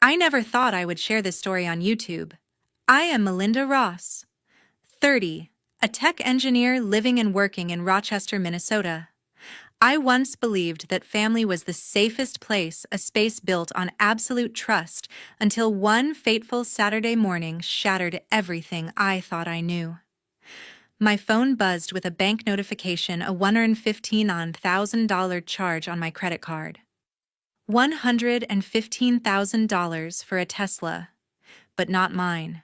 I never thought I would share this story on YouTube. I am Melinda Ross, 30, a tech engineer living and working in Rochester, Minnesota. I once believed that family was the safest place, a space built on absolute trust, until one fateful Saturday morning shattered everything I thought I knew. My phone buzzed with a bank notification, a $115,000 charge on my credit card. $115,000 for a Tesla, but not mine.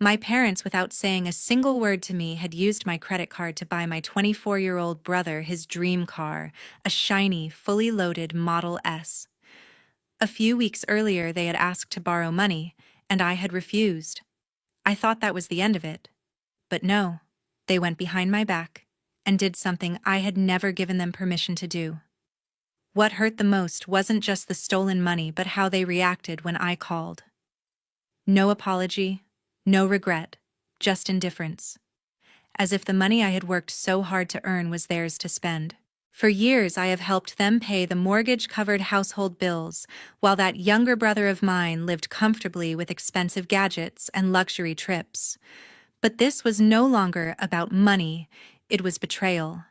My parents, without saying a single word to me, had used my credit card to buy my 24-year-old brother his dream car, a shiny, fully loaded Model S. A few weeks earlier, they had asked to borrow money, and I had refused. I thought that was the end of it. But no, they went behind my back and did something I had never given them permission to do. What hurt the most wasn't just the stolen money, but how they reacted when I called. No apology, no regret, just indifference. As if the money I had worked so hard to earn was theirs to spend. For years, I have helped them pay the mortgage-covered household bills, while that younger brother of mine lived comfortably with expensive gadgets and luxury trips. But this was no longer about money, it was betrayal.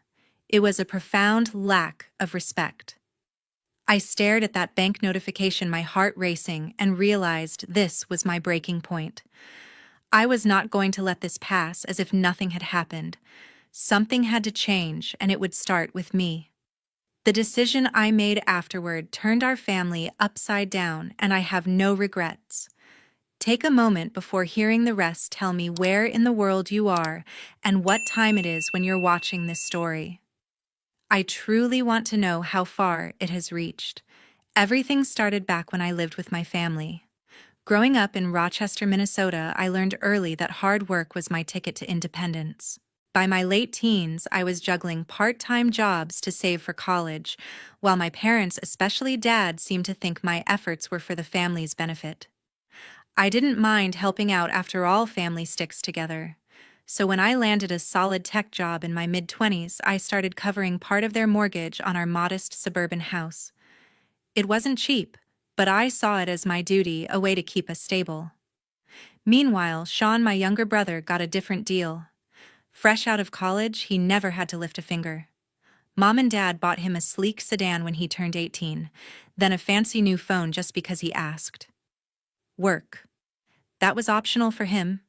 It was a profound lack of respect. I stared at that bank notification, my heart racing, and realized this was my breaking point. I was not going to let this pass as if nothing had happened. Something had to change, and it would start with me. The decision I made afterward turned our family upside down, and I have no regrets. Take a moment before hearing the rest. Tell me where in the world you are and what time it is when you're watching this story. I truly want to know how far it has reached. Everything started back when I lived with my family. Growing up in Rochester, Minnesota, I learned early that hard work was my ticket to independence. By my late teens, I was juggling part-time jobs to save for college, while my parents, especially Dad, seemed to think my efforts were for the family's benefit. I didn't mind helping out, after all, family sticks together. So when I landed a solid tech job in my mid-20s, I started covering part of their mortgage on our modest suburban house. It wasn't cheap, but I saw it as my duty, a way to keep us stable. Meanwhile, Sean, my younger brother, got a different deal. Fresh out of college, he never had to lift a finger. Mom and Dad bought him a sleek sedan when he turned 18, then a fancy new phone just because he asked. Work. That was optional for him.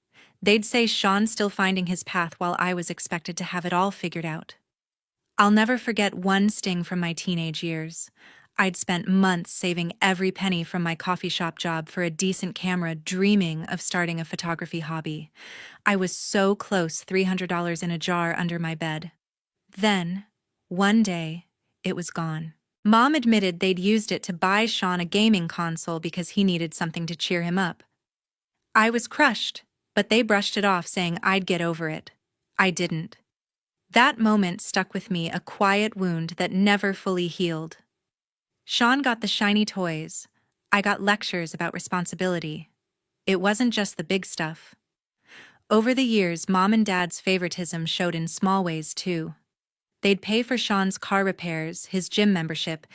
They'd say Sean's still finding his path while I was expected to have it all figured out. I'll never forget one sting from my teenage years. I'd spent months saving every penny from my coffee shop job for a decent camera, dreaming of starting a photography hobby. I was so close, $300 in a jar under my bed. Then, one day, it was gone. Mom admitted they'd used it to buy Sean a gaming console because he needed something to cheer him up. I was crushed, but they brushed it off, saying I'd get over it. I didn't. That moment stuck with me, a quiet wound that never fully healed. Sean got the shiny toys. I got lectures about responsibility. It wasn't just the big stuff. Over the years, Mom and Dad's favoritism showed in small ways too. They'd pay for Sean's car repairs, his gym membership,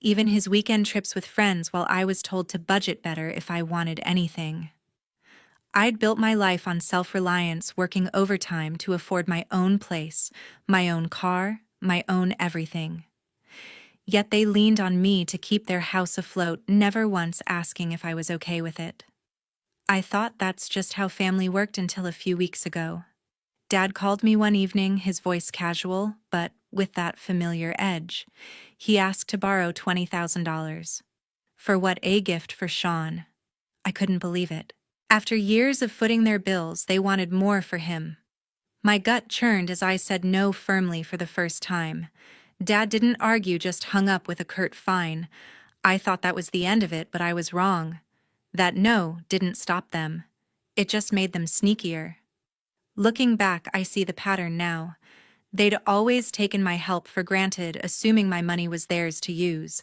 even his weekend trips with friends, while I was told to budget better if I wanted anything. I'd built my life on self-reliance, working overtime to afford my own place, my own car, my own everything. Yet they leaned on me to keep their house afloat, never once asking if I was okay with it. I thought that's just how family worked until a few weeks ago. Dad called me one evening, his voice casual, but with that familiar edge. He asked to borrow $20,000. For what? A gift for Sean. I couldn't believe it. After years of footing their bills, they wanted more for him. My gut churned as I said no firmly for the first time. Dad didn't argue, just hung up with a curt fine. I thought that was the end of it, but I was wrong. That no didn't stop them. It just made them sneakier. Looking back, I see the pattern now. They'd always taken my help for granted, assuming my money was theirs to use.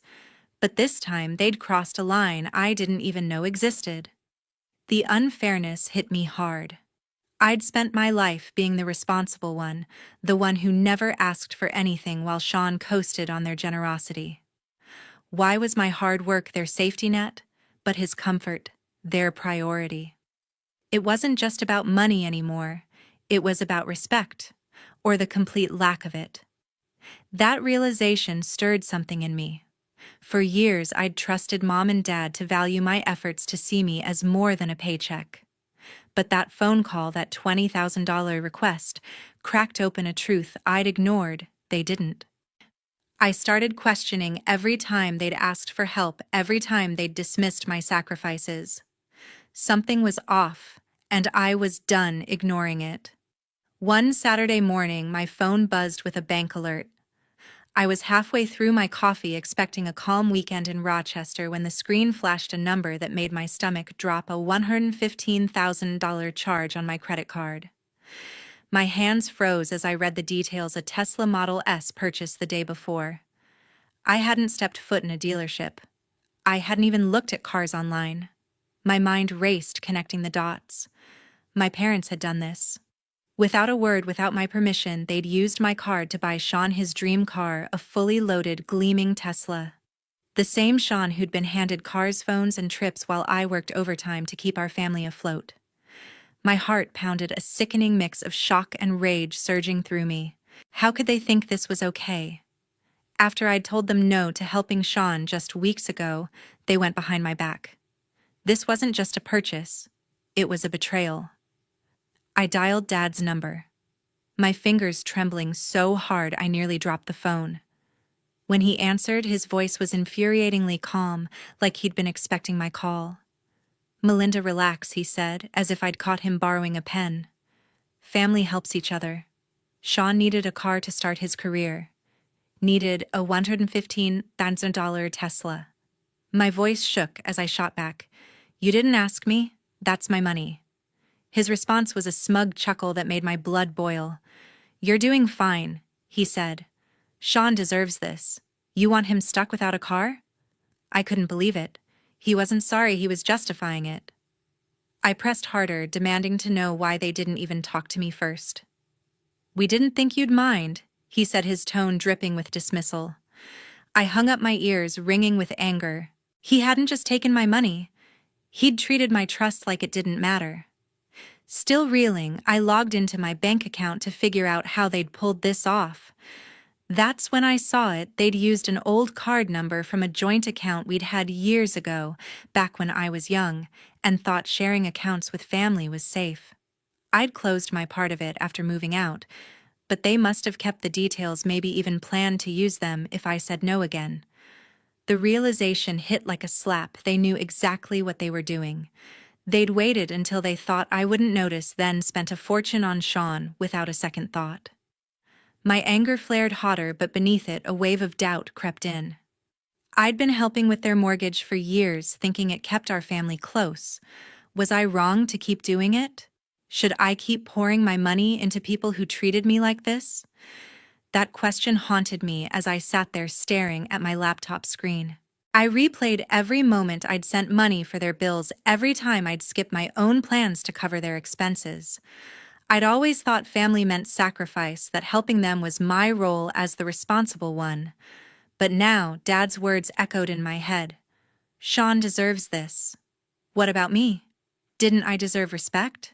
But this time, they'd crossed a line I didn't even know existed. The unfairness hit me hard. I'd spent my life being the responsible one, the one who never asked for anything, while Sean coasted on their generosity. Why was my hard work their safety net? but his comfort, their priority. It wasn't just about money anymore, it was about respect, or the complete lack of it. That realization stirred something in me. For years, I'd trusted Mom and Dad to value my efforts to see me as more than a paycheck. But that phone call, that $20,000 request, cracked open a truth I'd ignored. They didn't. I started questioning every time they'd asked for help, every time they'd dismissed my sacrifices. Something was off, and I was done ignoring it. One Saturday morning, my phone buzzed with a bank alert. I was halfway through my coffee expecting a calm weekend in Rochester when the screen flashed a number that made my stomach drop, a $115,000 charge on my credit card. My hands froze as I read the details: a Tesla Model S purchased the day before. I hadn't stepped foot in a dealership. I hadn't even looked at cars online. My mind raced, connecting the dots. My parents had done this. Without a word, without my permission, they'd used my card to buy Sean his dream car, a fully loaded, gleaming Tesla. The same Sean who'd been handed cars, phones, and trips while I worked overtime to keep our family afloat. My heart pounded, a sickening mix of shock and rage surging through me. How could they think this was okay? After I'd told them no to helping Sean just weeks ago, they went behind my back. This wasn't just a purchase, it was a betrayal. I dialed Dad's number, my fingers trembling so hard I nearly dropped the phone. When he answered, his voice was infuriatingly calm, like he'd been expecting my call. "Melinda, relax," he said, as if I'd caught him borrowing a pen. "Family helps each other. Sean needed a car to start his career. Needed a $115,000 Tesla." My voice shook as I shot back, "You didn't ask me. That's my money." His response was a smug chuckle that made my blood boil. "You're doing fine," he said. "Sean deserves this. You want him stuck without a car?" I couldn't believe it. He wasn't sorry, he was justifying it. I pressed harder, demanding to know why they didn't even talk to me first. "We didn't think you'd mind," he said, his tone dripping with dismissal. I hung up my ears, ringing with anger. He hadn't just taken my money. He'd treated my trust like it didn't matter. Still reeling, I logged into my bank account to figure out how they'd pulled this off. That's when I saw it. They'd used an old card number from a joint account we'd had years ago, back when I was young, and thought sharing accounts with family was safe. I'd closed my part of it after moving out, but they must have kept the details, maybe even planned to use them if I said no again. The realization hit like a slap. They knew exactly what they were doing. They'd waited until they thought I wouldn't notice, then spent a fortune on Sean without a second thought. My anger flared hotter, but beneath it a wave of doubt crept in. I'd been helping with their mortgage for years, thinking it kept our family close. Was I wrong to keep doing it? Should I keep pouring my money into people who treated me like this? That question haunted me as I sat there staring at my laptop screen. I replayed every moment I'd sent money for their bills, every time I'd skipped my own plans to cover their expenses. I'd always thought family meant sacrifice, that helping them was my role as the responsible one. But now, Dad's words echoed in my head. Sean deserves this. What about me? Didn't I deserve respect?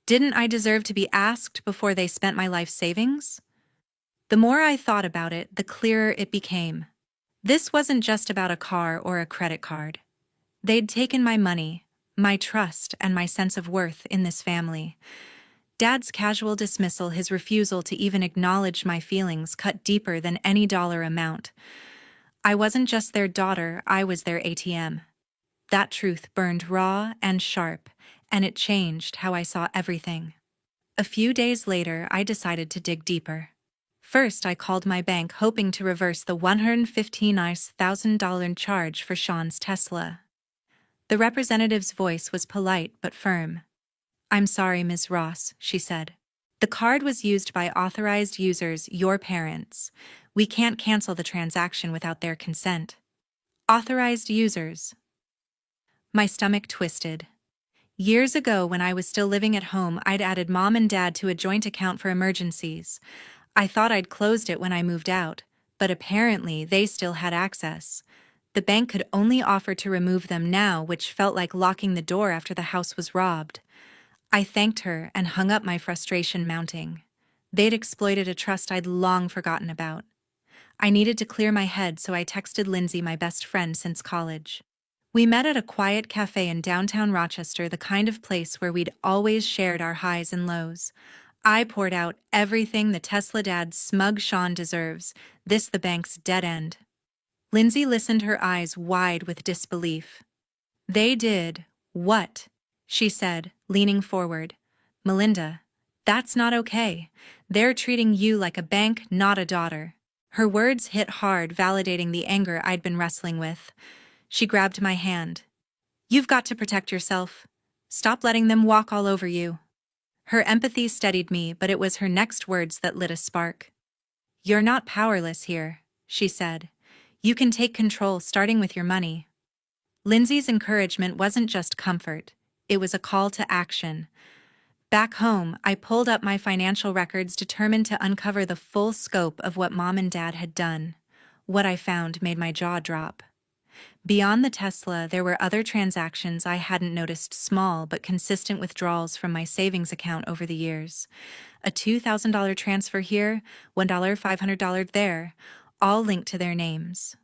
Didn't I deserve to be asked before they spent my life savings? The more I thought about it, the clearer it became. This wasn't just about a car or a credit card. They'd taken my money, my trust, and my sense of worth in this family. Dad's casual dismissal, his refusal to even acknowledge my feelings, cut deeper than any dollar amount. I wasn't just their daughter, I was their ATM. That truth burned raw and sharp, and it changed how I saw everything. A few days later, I decided to dig deeper. First, I called my bank, hoping to reverse the $115,000 charge for Sean's Tesla. The representative's voice was polite but firm. "I'm sorry, Ms. Ross," she said. "The card was used by authorized users, your parents. We can't cancel the transaction without their consent." Authorized users. My stomach twisted. Years ago, when I was still living at home, I'd added Mom and Dad to a joint account for emergencies. I thought I'd closed it when I moved out, but apparently they still had access. The bank could only offer to remove them now, which felt like locking the door after the house was robbed. I thanked her and hung up, my frustration mounting. They'd exploited a trust I'd long forgotten about. I needed to clear my head, so I texted Lindsay, my best friend since college. We met at a quiet cafe in downtown Rochester, the kind of place where we'd always shared our highs and lows. I poured out everything the Tesla dad's smug Sean deserves, this the bank's dead end. Lindsay listened, her eyes wide with disbelief. They did what? She said, leaning forward. Melinda, that's not okay. They're treating you like a bank, not a daughter. Her words hit hard, validating the anger I'd been wrestling with. She grabbed my hand. You've got to protect yourself. Stop letting them walk all over you. Her empathy steadied me, but it was her next words that lit a spark. You're not powerless here, she said. You can take control, starting with your money. Lindsay's encouragement wasn't just comfort, it was a call to action. Back home, I pulled up my financial records, determined to uncover the full scope of what Mom and Dad had done. What I found made my jaw drop. Beyond the Tesla, there were other transactions I hadn't noticed, small but consistent withdrawals from my savings account over the years. A $2,000 transfer here, $1 $500 there, all linked to their names.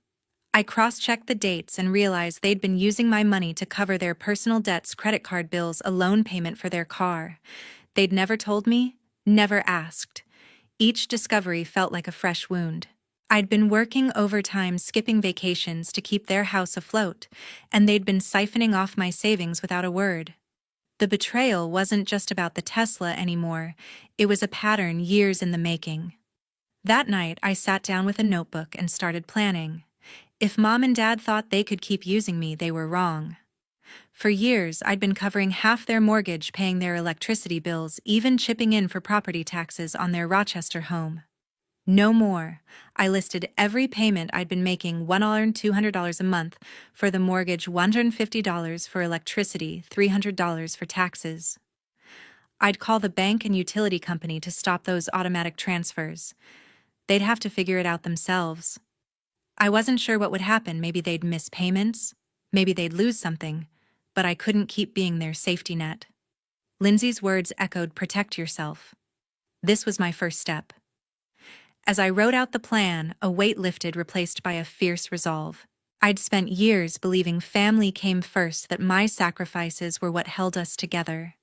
I cross-checked the dates and realized they'd been using my money to cover their personal debts, credit card bills, a loan payment for their car. They'd never told me, never asked. Each discovery felt like a fresh wound. I'd been working overtime, skipping vacations to keep their house afloat, and they'd been siphoning off my savings without a word. The betrayal wasn't just about the Tesla anymore, it was a pattern years in the making. That night, I sat down with a notebook and started planning. If Mom and Dad thought they could keep using me, they were wrong. For years, I'd been covering half their mortgage, paying their electricity bills, even chipping in for property taxes on their Rochester home. No more. I listed every payment I'd been making: $100 $200 a month for the mortgage, $150 for electricity, $300 for taxes. I'd call the bank and utility company to stop those automatic transfers. They'd have to figure it out themselves. I wasn't sure what would happen. Maybe they'd miss payments, maybe they'd lose something, but I couldn't keep being their safety net. Lindsay's words echoed, protect yourself. This was my first step. As I wrote out the plan, a weight lifted, replaced by a fierce resolve. I'd spent years believing family came first, that my sacrifices were what held us together.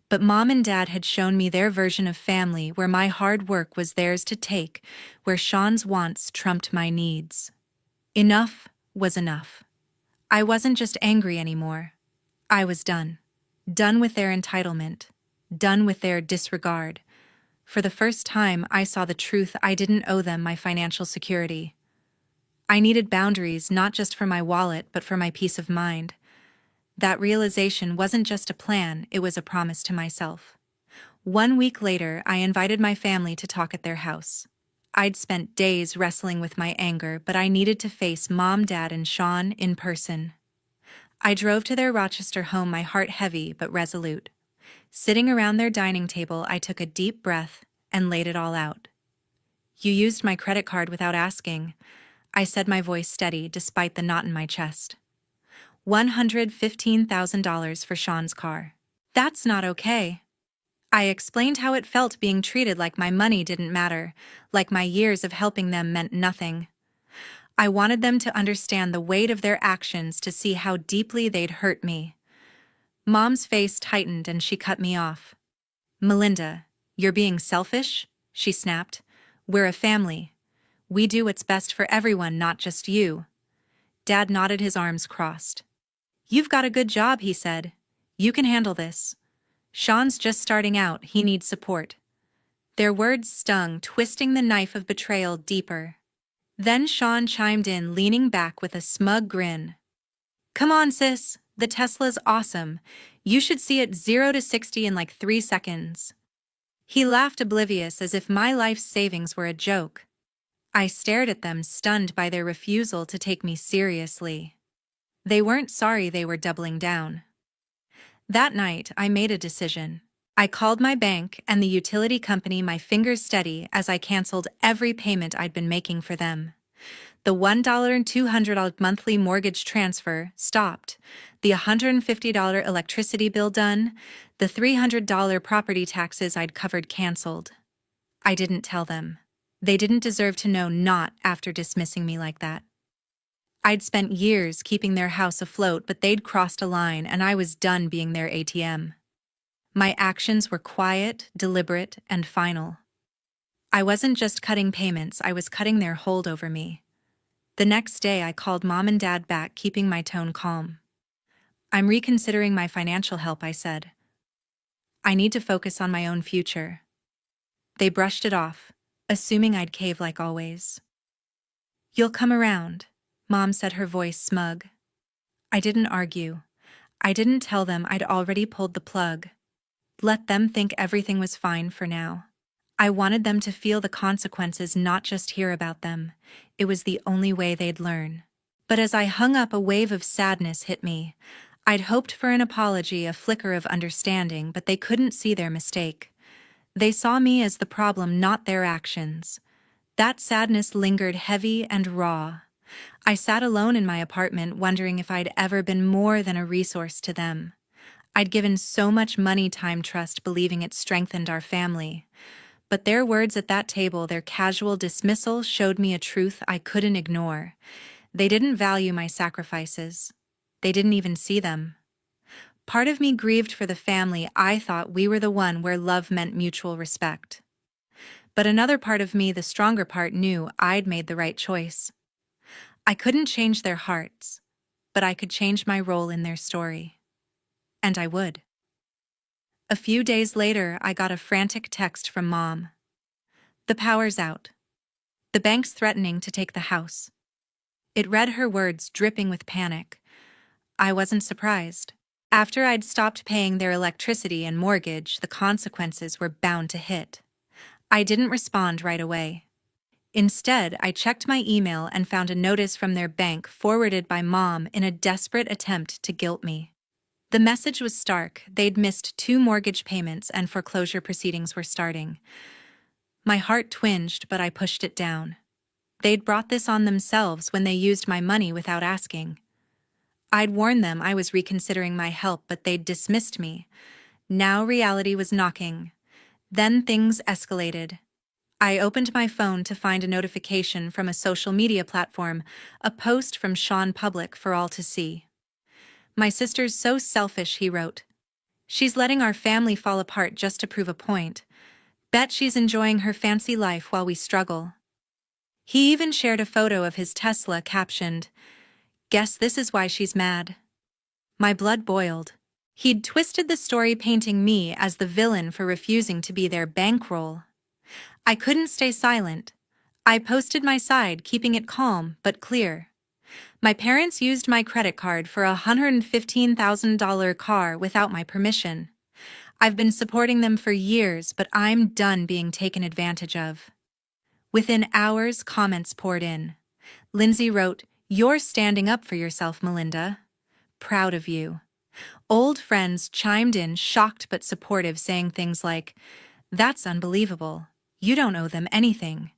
But Mom and Dad had shown me their version of family, where my hard work was theirs to take, where Sean's wants trumped my needs. Enough was enough. I wasn't just angry anymore. I was done. Done with their entitlement. Done with their disregard. For the first time, I saw the truth. I didn't owe them my financial security. I needed boundaries, not just for my wallet, but for my peace of mind. That realization wasn't just a plan, it was a promise to myself. 1 week later, I invited my family to talk at their house. I'd spent days wrestling with my anger, but I needed to face Mom, Dad, and Sean in person. I drove to their Rochester home, my heart heavy but resolute. Sitting around their dining table, I took a deep breath and laid it all out. You used my credit card without asking, I said, my voice steady despite the knot in my chest. $115,000 for Sean's car. That's not okay. I explained how it felt being treated like my money didn't matter, like my years of helping them meant nothing. I wanted them to understand the weight of their actions, to see how deeply they'd hurt me. Mom's face tightened and she cut me off. Melinda, you're being selfish, she snapped. We're a family. We do what's best for everyone, not just you. Dad nodded, his arms crossed. You've got a good job, he said. You can handle this. Sean's just starting out, he needs support. Their words stung, twisting the knife of betrayal deeper. Then Sean chimed in, leaning back with a smug grin. Come on, sis, the Tesla's awesome. You should see it 0 to 60 in like 3 seconds. He laughed, oblivious, as if my life savings were a joke. I stared at them, stunned by their refusal to take me seriously. They weren't sorry, they were doubling down. That night, I made a decision. I called my bank and the utility company, my fingers steady as I canceled every payment I'd been making for them. The $1 and $200 monthly mortgage transfer stopped, the $150 electricity bill done, the $300 property taxes I'd covered canceled. I didn't tell them. They didn't deserve to know, not after dismissing me like that. I'd spent years keeping their house afloat, but they'd crossed a line and I was done being their ATM. My actions were quiet, deliberate, and final. I wasn't just cutting payments, I was cutting their hold over me. The next day I called Mom and Dad back, keeping my tone calm. I'm reconsidering my financial help, I said. I need to focus on my own future. They brushed it off, assuming I'd cave like always. You'll come around, Mom said, her voice smug. I didn't argue. I didn't tell them I'd already pulled the plug. Let them think everything was fine for now. I wanted them to feel the consequences, not just hear about them. It was the only way they'd learn. But as I hung up, a wave of sadness hit me. I'd hoped for an apology, a flicker of understanding, but they couldn't see their mistake. They saw me as the problem, not their actions. That sadness lingered heavy and raw. I sat alone in my apartment, wondering if I'd ever been more than a resource to them. I'd given so much money, time, trust, believing it strengthened our family. But their words at that table, their casual dismissal, showed me a truth I couldn't ignore. They didn't value my sacrifices. They didn't even see them. Part of me grieved for the family. I thought we were the one where love meant mutual respect. But another part of me, the stronger part, knew I'd made the right choice. I couldn't change their hearts, but I could change my role in their story. And I would. A few days later, I got a frantic text from Mom. The power's out. The bank's threatening to take the house. It read, her words dripping with panic. I wasn't surprised. After I'd stopped paying their electricity and mortgage, the consequences were bound to hit. I didn't respond right away. Instead, I checked my email and found a notice from their bank forwarded by Mom in a desperate attempt to guilt me. The message was stark. They'd missed 2 mortgage payments and foreclosure proceedings were starting. My heart twinged, but I pushed it down. They'd brought this on themselves when they used my money without asking. I'd warned them I was reconsidering my help, but they'd dismissed me. Now reality was knocking. Then things escalated. I opened my phone to find a notification from a social media platform, a post from Sean public for all to see. My sister's so selfish, he wrote. She's letting our family fall apart just to prove a point. Bet she's enjoying her fancy life while we struggle. He even shared a photo of his Tesla captioned, "Guess this is why she's mad." My blood boiled. He'd twisted the story, painting me as the villain for refusing to be their bankroll. I couldn't stay silent. I posted my side, keeping it calm but clear. My parents used my credit card for a $115,000 car without my permission. I've been supporting them for years, but I'm done being taken advantage of. Within hours, comments poured in. Lindsay wrote, "You're standing up for yourself, Melinda. Proud of you." Old friends chimed in, shocked but supportive, saying things like, "That's unbelievable. You don't owe them anything."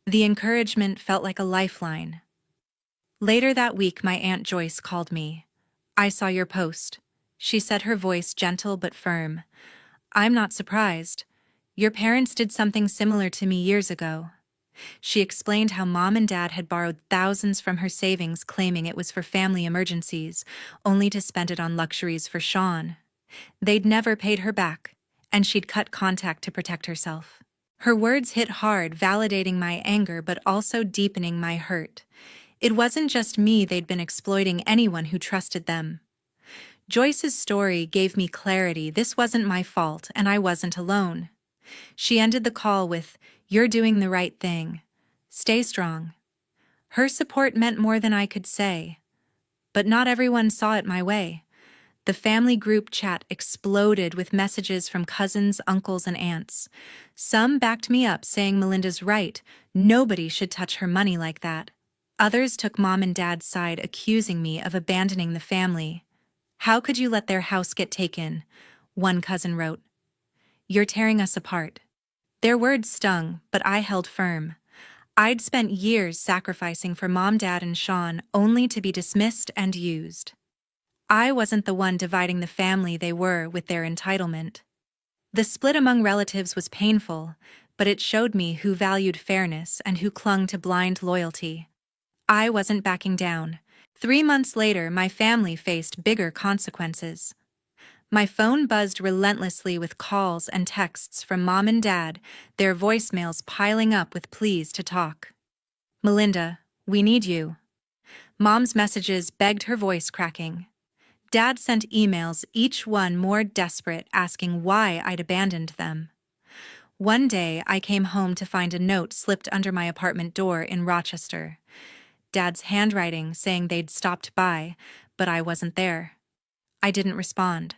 The encouragement felt like a lifeline. Later that week, my Aunt Joyce called me. "I saw your post," she said, her voice gentle but firm. "I'm not surprised. Your parents did something similar to me years ago." She explained how Mom and Dad had borrowed thousands from her savings, claiming it was for family emergencies, only to spend it on luxuries for Sean. They'd never paid her back, and she'd cut contact to protect herself. Her words hit hard, validating my anger but also deepening my hurt. It wasn't just me they'd been exploiting, anyone who trusted them. Joyce's story gave me clarity. This wasn't my fault, and I wasn't alone. She ended the call with, "You're doing the right thing. Stay strong." Her support meant more than I could say. But not everyone saw it my way. The family group chat exploded with messages from cousins, uncles, and aunts. Some backed me up, saying Melinda's right, nobody should touch her money like that. Others took Mom and Dad's side, accusing me of abandoning the family. "How could you let their house get taken?" one cousin wrote. "You're tearing us apart." Their words stung, but I held firm. I'd spent years sacrificing for Mom, Dad, and Sean only to be dismissed and used. I wasn't the one dividing the family they were with their entitlement. The split among relatives was painful, but it showed me who valued fairness and who clung to blind loyalty. I wasn't backing down. 3 months later, my family faced bigger consequences. My phone buzzed relentlessly with calls and texts from Mom and Dad, their voicemails piling up with pleas to talk. "Melinda, we need you." Mom's messages begged, her voice cracking. Dad sent emails, each one more desperate, asking why I'd abandoned them. One day, I came home to find a note slipped under my apartment door in Rochester. Dad's handwriting saying they'd stopped by, but I wasn't there. I didn't respond.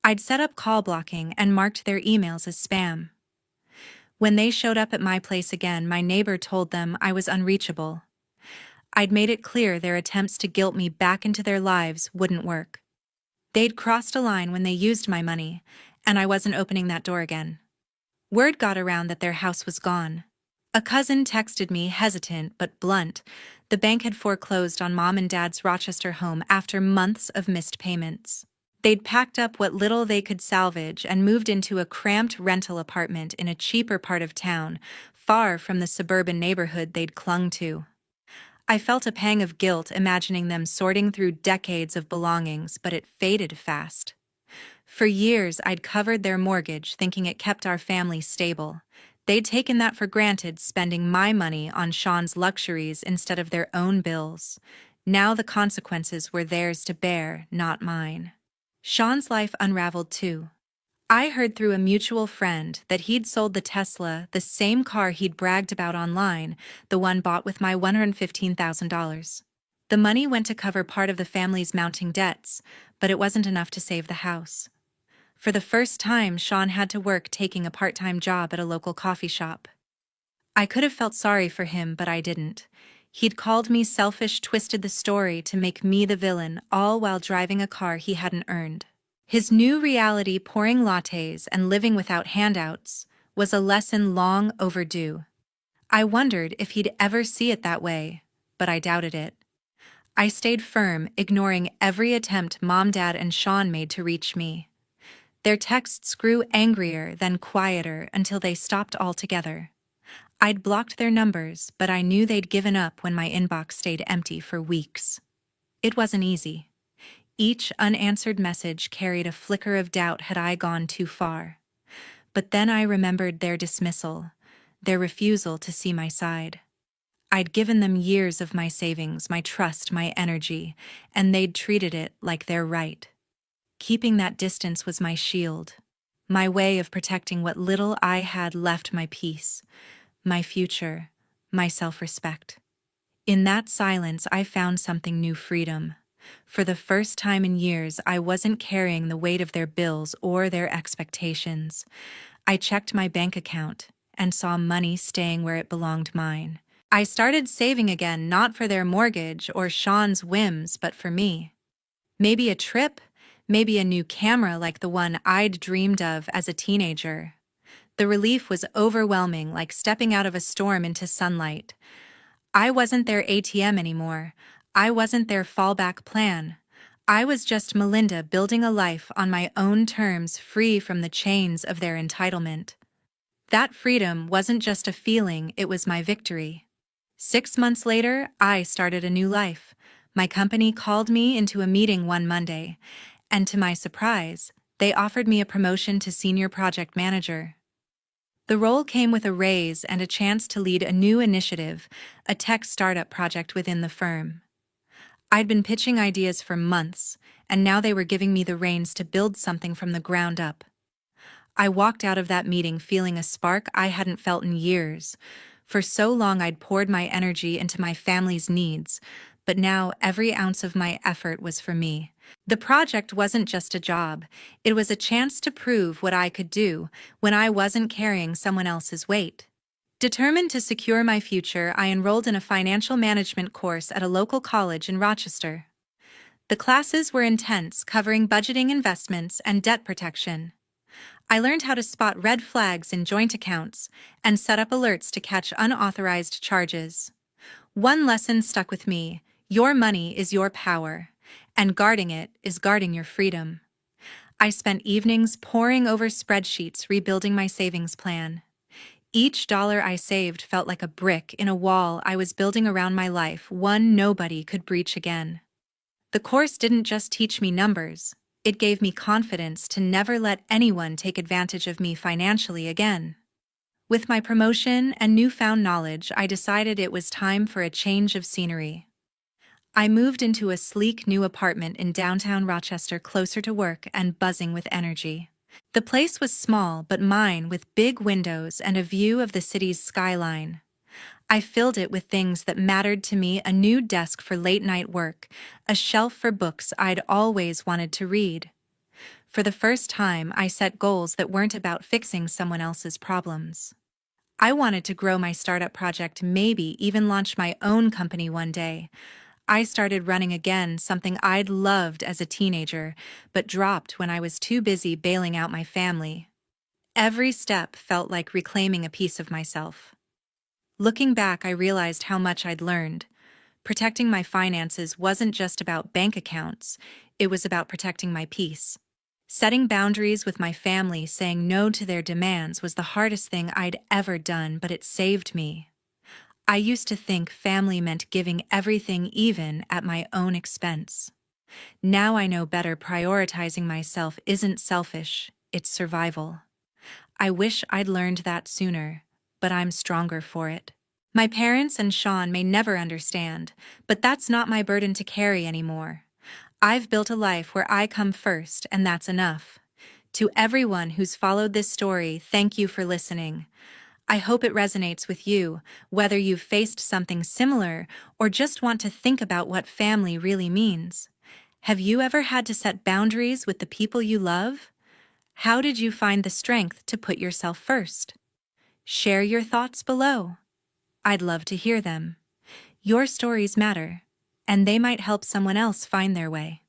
I'd set up call blocking and marked their emails as spam. When they showed up at my place again, my neighbor told them I was unreachable. I'd made it clear their attempts to guilt me back into their lives wouldn't work. They'd crossed a line when they used my money, and I wasn't opening that door again. Word got around that their house was gone. A cousin texted me, hesitant but blunt. The bank had foreclosed on Mom and Dad's Rochester home after months of missed payments. They'd packed up what little they could salvage and moved into a cramped rental apartment in a cheaper part of town, far from the suburban neighborhood they'd clung to. I felt a pang of guilt imagining them sorting through decades of belongings, but it faded fast. For years, I'd covered their mortgage, thinking it kept our family stable. They'd taken that for granted, spending my money on Sean's luxuries instead of their own bills. Now the consequences were theirs to bear, not mine. Sean's life unraveled too. I heard through a mutual friend that he'd sold the Tesla, the same car he'd bragged about online, the one bought with my $115,000. The money went to cover part of the family's mounting debts, but it wasn't enough to save the house. For the first time, Sean had to work taking a part-time job at a local coffee shop. I could have felt sorry for him, but I didn't. He'd called me selfish, twisted the story to make me the villain, all while driving a car he hadn't earned. His new reality, pouring lattes and living without handouts, was a lesson long overdue. I wondered if he'd ever see it that way, but I doubted it. I stayed firm, ignoring every attempt Mom, Dad, and Sean made to reach me. Their texts grew angrier, then quieter, until they stopped altogether. I'd blocked their numbers, but I knew they'd given up when my inbox stayed empty for weeks. It wasn't easy. Each unanswered message carried a flicker of doubt, had I gone too far? But then I remembered their dismissal, their refusal to see my side. I'd given them years of my savings, my trust, my energy, and they'd treated it like their right. Keeping that distance was my shield, my way of protecting what little I had left, my peace, my future, my self-respect. In that silence, I found something new: freedom. For the first time in years, I wasn't carrying the weight of their bills or their expectations. I checked my bank account and saw money staying where it belonged, mine. I started saving again, not for their mortgage or Sean's whims, but for me. Maybe a trip, maybe a new camera like the one I'd dreamed of as a teenager. The relief was overwhelming, like stepping out of a storm into sunlight. I wasn't their ATM anymore. I wasn't their fallback plan. I was just Melinda, building a life on my own terms, free from the chains of their entitlement. That freedom wasn't just a feeling, it was my victory. 6 months later, I started a new life. My company called me into a meeting one Monday, and to my surprise, they offered me a promotion to senior project manager. The role came with a raise and a chance to lead a new initiative, a tech startup project within the firm. I'd been pitching ideas for months, and now they were giving me the reins to build something from the ground up. I walked out of that meeting feeling a spark I hadn't felt in years. For so long I'd poured my energy into my family's needs, but now every ounce of my effort was for me. The project wasn't just a job, it was a chance to prove what I could do when I wasn't carrying someone else's weight. Determined to secure my future, I enrolled in a financial management course at a local college in Rochester. The classes were intense, covering budgeting, investments, and debt protection. I learned how to spot red flags in joint accounts and set up alerts to catch unauthorized charges. One lesson stuck with me: your money is your power, and guarding it is guarding your freedom. I spent evenings poring over spreadsheets rebuilding my savings plan. Each dollar I saved felt like a brick in a wall I was building around my life, one nobody could breach again. The course didn't just teach me numbers, it gave me confidence to never let anyone take advantage of me financially again. With my promotion and newfound knowledge, I decided it was time for a change of scenery. I moved into a sleek new apartment in downtown Rochester, closer to work and buzzing with energy. The place was small but mine, with big windows and a view of the city's skyline. I filled it with things that mattered to me: a new desk for late-night work, a shelf for books I'd always wanted to read. For the first time, I set goals that weren't about fixing someone else's problems. I wanted to grow my startup project, maybe even launch my own company one day. I started running again, something I'd loved as a teenager, but dropped when I was too busy bailing out my family. Every step felt like reclaiming a piece of myself. Looking back, I realized how much I'd learned. Protecting my finances wasn't just about bank accounts, it was about protecting my peace. Setting boundaries with my family, saying no to their demands, was the hardest thing I'd ever done, but it saved me. I used to think family meant giving everything, even at my own expense. Now I know better. Prioritizing myself isn't selfish, it's survival. I wish I'd learned that sooner, but I'm stronger for it. My parents and Sean may never understand, but that's not my burden to carry anymore. I've built a life where I come first, and that's enough. To everyone who's followed this story, thank you for listening. I hope it resonates with you, whether you've faced something similar or just want to think about what family really means. Have you ever had to set boundaries with the people you love? How did you find the strength to put yourself first? Share your thoughts below. I'd love to hear them. Your stories matter, and they might help someone else find their way.